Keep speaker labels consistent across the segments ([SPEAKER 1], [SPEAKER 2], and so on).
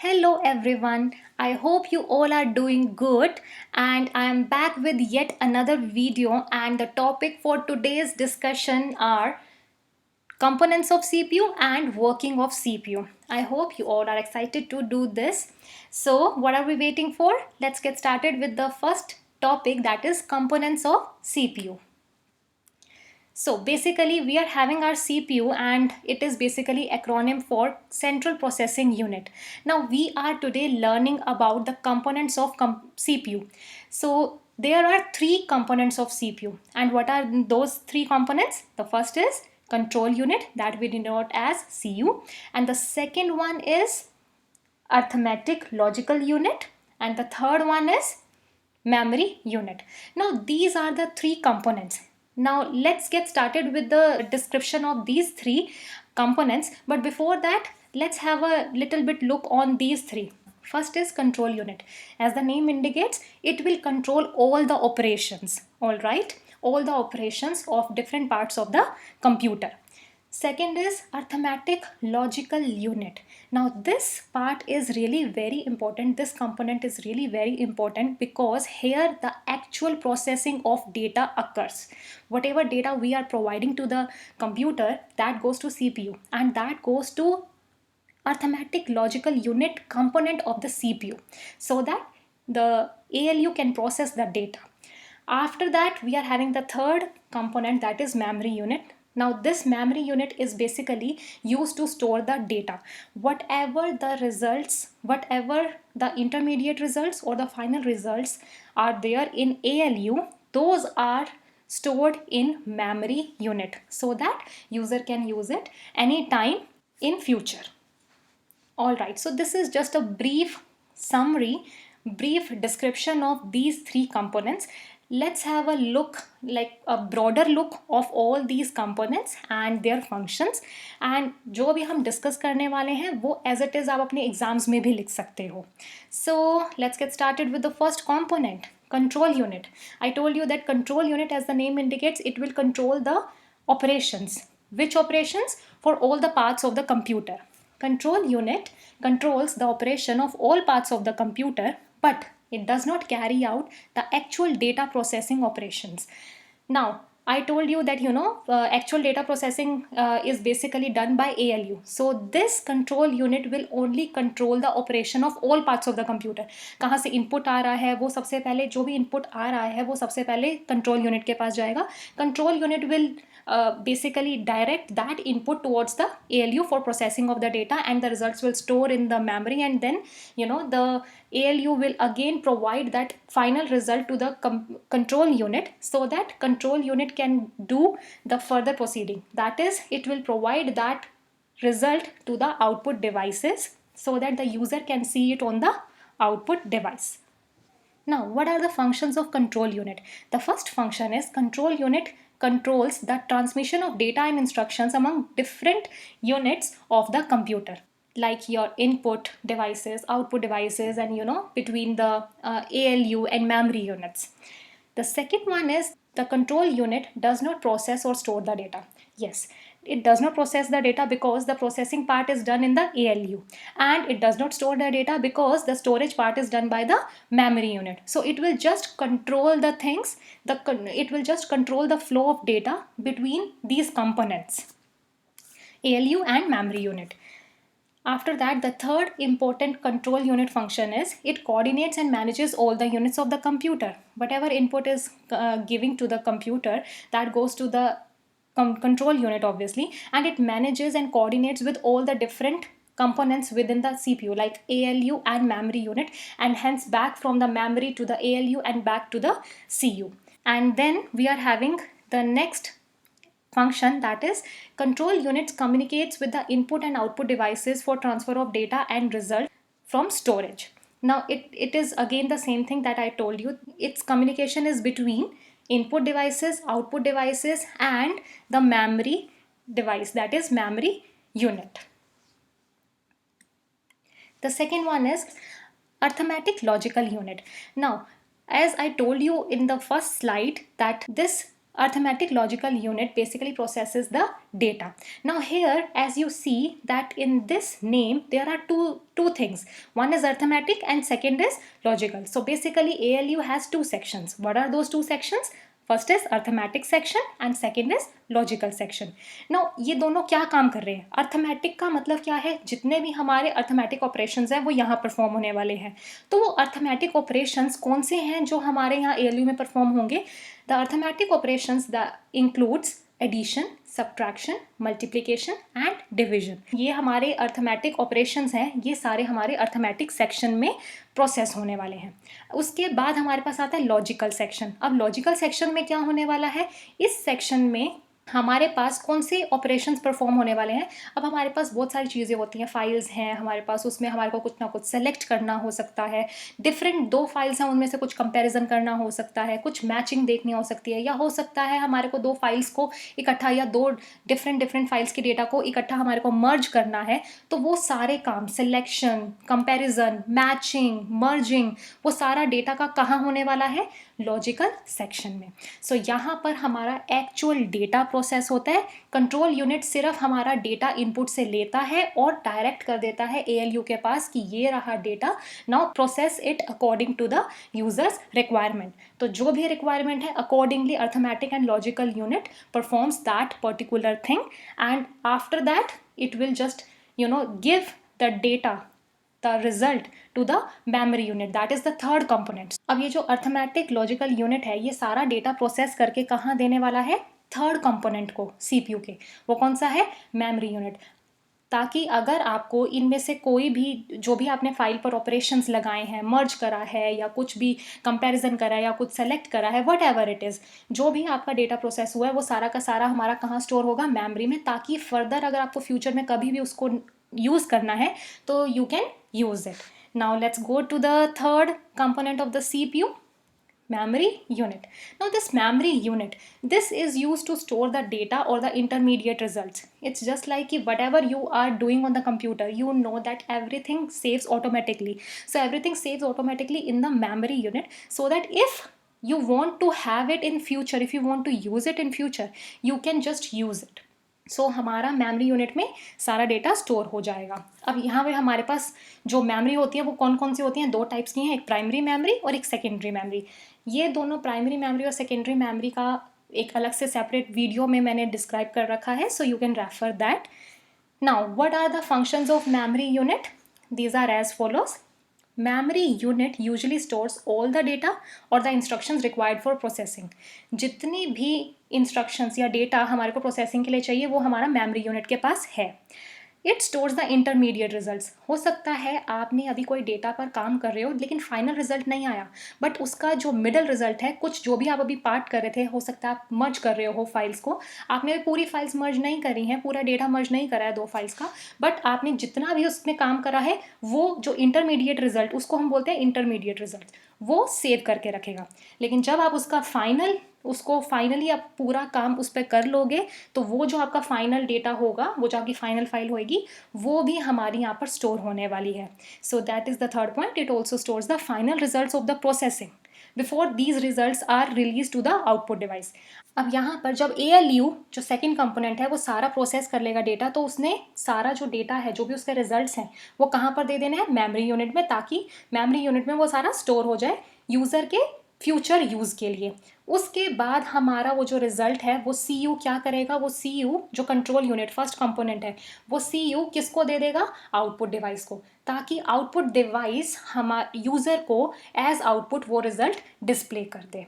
[SPEAKER 1] Hello everyone, I hope you all are doing good and I am back with yet another video and the topic for today's discussion are components of CPU and working of CPU. I hope you all are excited to do this. So what are we waiting for? Let's get started with the first topic, that is components of CPU. So basically we are having our CPU and it is basically acronym for Central Processing Unit. Now we are today learning about the components of CPU. So there are three components of CPU, and what are those three components? The first is control unit, that we denote as CU, and the second one is arithmetic logical unit, and the third one is memory unit. Now these are the three components. Now let's get started with the description of these three components, but before that let's have a little bit look on these three. First is control unit. As the name indicates, it will control all the operations, all right, all the operations of different parts of the computer. Second is arithmetic logical unit. Now this part is really very important. This component is really very important because here the actual processing of data occurs. Whatever data we are providing to the computer, that goes to CPU and that goes to arithmetic logical unit component of the CPU so that the ALU can process the data. After that, we are having the third component, that is memory unit. Now this memory unit is basically used to store the data. Whatever the results, whatever the intermediate results or the final results are there in ALU, those are stored in memory unit so that user can use it anytime in future. All right, so this is just a brief summary, brief description of these three components. Let's have a look, like a broader look of all these components and their functions. And जो भी हम discuss करने वाले हैं वो as it is आप अपने exams में भी लिख सकते हो. So let's get started with the first component, control unit. I told you that control unit, as the name indicates, it will control the operations. Which operations? For all the parts of the computer. Control unit controls the operation of all parts of the computer, but it does not carry out the actual data processing operations. Now, I told you that actual data processing is basically done by ALU. So this control unit will only control the operation of all parts of the computer. कहाँ से input आ रहा है वो सबसे पहले, जो भी input आ रहा है वो सबसे पहले control unit के पास जाएगा. Control unit will basically direct that input towards the ALU for processing of the data, and the results will store in the memory, and then the ALU will again provide that final result to the control unit so that control unit can do the further proceeding. That is, it will provide that result to the output devices so that the user can see it on the output device. Now, what are the functions of control unit? The first function is control unit controls the transmission of data and instructions among different units of the computer, like your input devices, output devices, and between the ALU and memory units. The second one is the control unit does not process or store the data. Yes, it does not process the data because the processing part is done in the ALU, and it does not store the data because the storage part is done by the memory unit. So it will just control the things, it will just control the flow of data between these components, ALU and memory unit. After that, the third important control unit function is it coordinates and manages all the units of the computer. Whatever input is giving to the computer, that goes to the control unit obviously, and it manages and coordinates with all the different components within the CPU like ALU and memory unit, and hence back from the memory to the ALU and back to the CU. And then we are having the next function, that is control units communicates with the input and output devices for transfer of data and result from storage. Now it is again the same thing that I told you. Its communication is between input devices, output devices, and the memory device, that is memory unit. The second one is arithmetic logical unit. Now, as I told you in the first slide, that this arithmetic logical unit basically processes the data. Now here, as you see that in this name there are two things. One is arithmetic and second is logical. So basically ALU has two sections. What are those two sections? First is arithmetic section and second is logical section. Now ये दोनों क्या काम कर रहे हैं? Arithmetic का मतलब क्या है? जितने भी हमारे अर्थमेटिक ऑपरेशंस हैं वो यहाँ परफॉर्म होने वाले हैं. तो वो अर्थमेटिक ऑपरेशंस कौन से हैं जो हमारे यहाँ ALU में परफॉर्म होंगे? The arithmetic operations the includes addition, subtraction, multiplication and division. ये हमारे अर्थमेटिक ऑपरेशंस हैं, ये सारे हमारे अर्थमेटिक सेक्शन में प्रोसेस होने वाले हैं. उसके बाद हमारे पास आता है लॉजिकल सेक्शन. अब लॉजिकल सेक्शन में क्या होने वाला है? इस सेक्शन में हमारे पास कौन से ऑपरेशंस परफॉर्म होने वाले हैं? अब हमारे पास बहुत सारी चीज़ें होती हैं, फाइल्स हैं हमारे पास, उसमें हमारे को कुछ ना कुछ सेलेक्ट करना हो सकता है. डिफरेंट दो फाइल्स हैं, उनमें से कुछ कंपैरिजन करना हो सकता है, कुछ मैचिंग देखनी हो सकती है, या हो सकता है हमारे को दो फाइल्स को इकट्ठा या दो डिफरेंट फाइल्स के डेटा को इकट्ठा हमारे को मर्ज करना है. तो वो सारे काम, सिलेक्शन, कंपैरिजन, मैचिंग, मर्जिंग, वो सारा डेटा का कहाँ होने वाला है? लॉजिकल सेक्शन में. सो यहाँ पर हमारा एक्चुअल डेटा प्रोसेस होता है. कंट्रोल यूनिट सिर्फ हमारा डेटा इनपुट से लेता है और डायरेक्ट कर देता है ALU के पास कि ये रहा data, now process it according to the user's requirement. तो जो भी रिक्वायरमेंट है accordingly arithmetic and logical unit performs that particular thing, and after that it will just give the data, the result to the memory unit. That is the third component. अब ये जो arithmetic logical unit है ये सारा data process करके कहाँ देने वाला है? थर्ड कंपोनेंट को, CPU के. वो कौन सा है? Memory unit. ताकि अगर आपको इनमें से कोई भी, जो भी आपने फाइल पर ऑपरेशंस लगाए हैं, मर्ज करा है या कुछ भी कंपैरिजन करा है या कुछ सेलेक्ट करा है, वट एवर इट इज़, जो भी आपका डेटा प्रोसेस हुआ है वो सारा का सारा हमारा कहाँ स्टोर होगा? मेमोरी में. ताकि फर्दर अगर आपको फ्यूचर में कभी भी उसको यूज़ करना है तो you can use it. Now let's go to the third component of the CPU, memory unit. Now this memory unit, this is used to store the data or the intermediate results. It's just like whatever you are doing on the computer, you know that everything saves automatically. So everything saves automatically in the memory unit, so that if you want to have it in future, if you want to use it in future, you can just use it. सो हमारा memory unit में सारा data store हो जाएगा. अब यहाँ पे हमारे पास जो मेमोरी होती है वो कौन कौन सी होती हैं? दो टाइप्स की हैं, एक प्राइमरी मेमोरी और एक सेकेंडरी मेमोरी. ये दोनों प्राइमरी मेमोरी और सेकेंडरी मेमोरी का एक अलग से सेपरेट वीडियो में मैंने डिस्क्राइब कर रखा है, so you can refer that. Now what are the functions of memory unit? These are as follows. Memory unit usually stores all the data or the instructions required for processing. जितनी भी instructions या data हमारे को processing के लिए चाहिए वो हमारा memory unit के पास है. It stores the intermediate results. हो सकता है आपने अभी कोई डेटा पर काम कर रहे हो लेकिन फाइनल रिजल्ट नहीं आया, बट उसका जो मिडल रिजल्ट है, कुछ जो भी आप अभी पार्ट कर रहे थे, हो सकता है आप मर्ज कर रहे हो फाइल्स को, आपने पूरी फाइल्स मर्ज नहीं करी हैं, पूरा डेटा मर्ज नहीं करा है दो फाइल्स का, बट आपने जितना भी उसमें काम करा है वो जो इंटरमीडिएट रिजल्ट, उसको हम बोलते हैं इंटरमीडिएट रिजल्ट, वो सेव करके रखेगा. लेकिन जब आप उसको फाइनली आप पूरा काम उस पर कर लोगे तो वो जो आपका फाइनल डेटा होगा, वो जो आपकी फाइनल फाइल होगी, वो भी हमारी यहाँ पर स्टोर होने वाली है. So that is the third point. It also stores the final results of the processing before these results are release to the output device. अब यहाँ पर जब ALU जो सेकंड कंपोनेंट है वो सारा प्रोसेस कर लेगा डेटा, तो उसने सारा जो डेटा है, जो भी उसके रिजल्ट्स हैं, वो कहाँ पर दे देने हैं? मेमोरी यूनिट में, ताकि मेमोरी यूनिट में वो सारा स्टोर हो जाए यूज़र के फ्यूचर यूज़ के लिए. उसके बाद हमारा वो जो रिजल्ट है वो CPU क्या करेगा? वो CPU जो कंट्रोल यूनिट फर्स्ट कंपोनेंट है, वो CPU किसको दे देगा? आउटपुट डिवाइस को, ताकि आउटपुट डिवाइस यूज़र को एज आउटपुट वो रिजल्ट डिस्प्ले कर दे.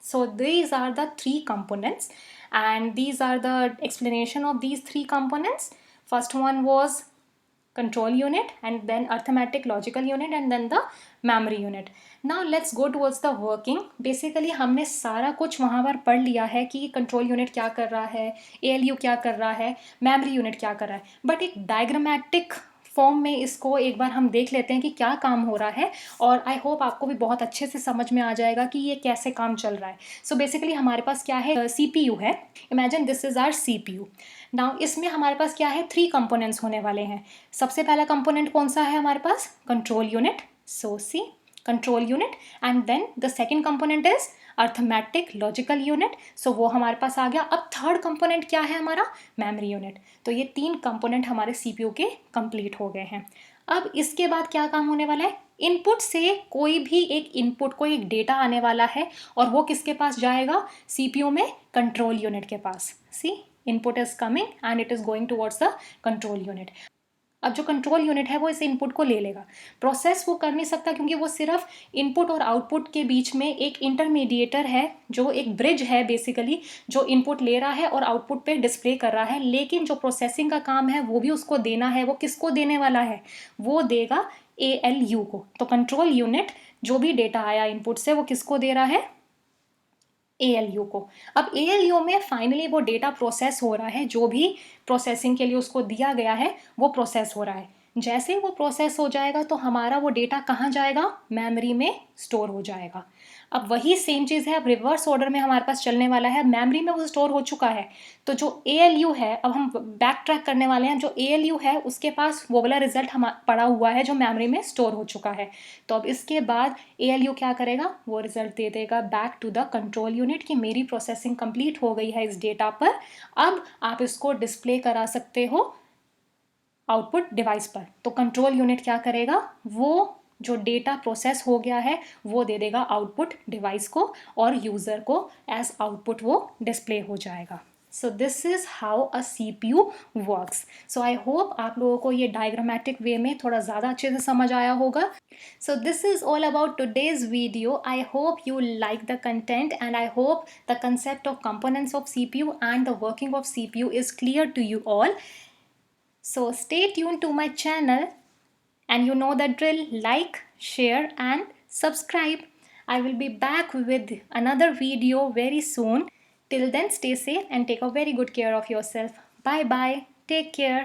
[SPEAKER 1] So these are the three components, and these are the explanation of these three components. First one was control unit, and then arithmetic logical unit, and then the memory unit. Now let's go towards the working. Basically हमने सारा कुछ वहाँ पर पढ़ लिया है कि control unit क्या कर रहा है, ALU क्या कर रहा है, मेमोरी यूनिट क्या कर रहा है, बट एक डायग्रामेटिक फॉर्म में इसको एक बार हम देख लेते हैं कि क्या काम हो रहा है, और आई होप आपको भी बहुत अच्छे से समझ में आ जाएगा कि ये कैसे काम चल रहा है. सो बेसिकली हमारे पास क्या है? CPU है. Imagine this is our CPU. नाउ इसमें हमारे पास क्या है? 3 कंपोनेंट्स होने वाले हैं. सबसे पहला कंपोनेंट कौन सा है हमारे पास? Control unit. So C, control unit, and then the second component is arithmetic logical unit, so वो हमारे पास आ गया। अब थर्ड कंपोनेंट क्या है हमारा, मेमोरी यूनिट। तो ये 3 कंपोनेंट हमारे सीपीयू के कंप्लीट हो गए हैं। अब इसके बाद क्या काम होने वाला है, इनपुट से कोई भी एक इनपुट, कोई एक डेटा आने वाला है और वो किसके पास जाएगा, सीपीयू में कंट्रोल यूनिट के पास। See, input is coming and it is going towards the control unit. अब जो कंट्रोल यूनिट है वो इस इनपुट को ले लेगा। प्रोसेस वो कर नहीं सकता क्योंकि वो सिर्फ इनपुट और आउटपुट के बीच में एक इंटरमीडिएटर है, जो एक ब्रिज है बेसिकली, जो इनपुट ले रहा है और आउटपुट पे डिस्प्ले कर रहा है। लेकिन जो प्रोसेसिंग का काम है वो भी उसको देना है। वो किसको देने वाला है, वो देगा ALU को। तो कंट्रोल यूनिट जो भी डेटा आया इनपुट से वो किसको दे रहा है, ALU को। अब ALU में फाइनली वो डेटा प्रोसेस हो रहा है, जो भी प्रोसेसिंग के लिए उसको दिया गया है वो प्रोसेस हो रहा है। जैसे ही वो प्रोसेस हो जाएगा तो हमारा वो डेटा कहाँ जाएगा, मेमोरी में स्टोर हो जाएगा। अब वही सेम चीज़ है, अब रिवर्स ऑर्डर में हमारे पास चलने वाला है। मेमोरी में वो स्टोर हो चुका है, तो जो ALU है, अब हम बैक ट्रैक करने वाले हैं। जो ALU है उसके पास वो वाला रिजल्ट हम पड़ा हुआ है जो मेमोरी में स्टोर हो चुका है। तो अब इसके बाद ALU क्या करेगा, वो रिजल्ट दे देगा back to the control unit कि मेरी प्रोसेसिंग कंप्लीट हो गई है इस डेटा पर, अब आप इसको डिस्प्ले करा सकते हो आउटपुट डिवाइस पर। तो कंट्रोल यूनिट क्या करेगा, वो जो डेटा प्रोसेस हो गया है वो दे देगा आउटपुट डिवाइस को और यूज़र को एज आउटपुट वो डिस्प्ले हो जाएगा। So this is how a CPU works. So I hope आप लोगों को ये डायग्रामेटिक वे में थोड़ा ज़्यादा अच्छे से समझ आया होगा। So this is all about today's video. I hope you like the content and I hope the concept of components of CPU and the working of CPU is clear to you all. So stay tuned to my channel and you know the drill, like, share and subscribe. I will be back with another video very soon. Till then, stay safe and take a very good care of yourself. Bye bye. Take care.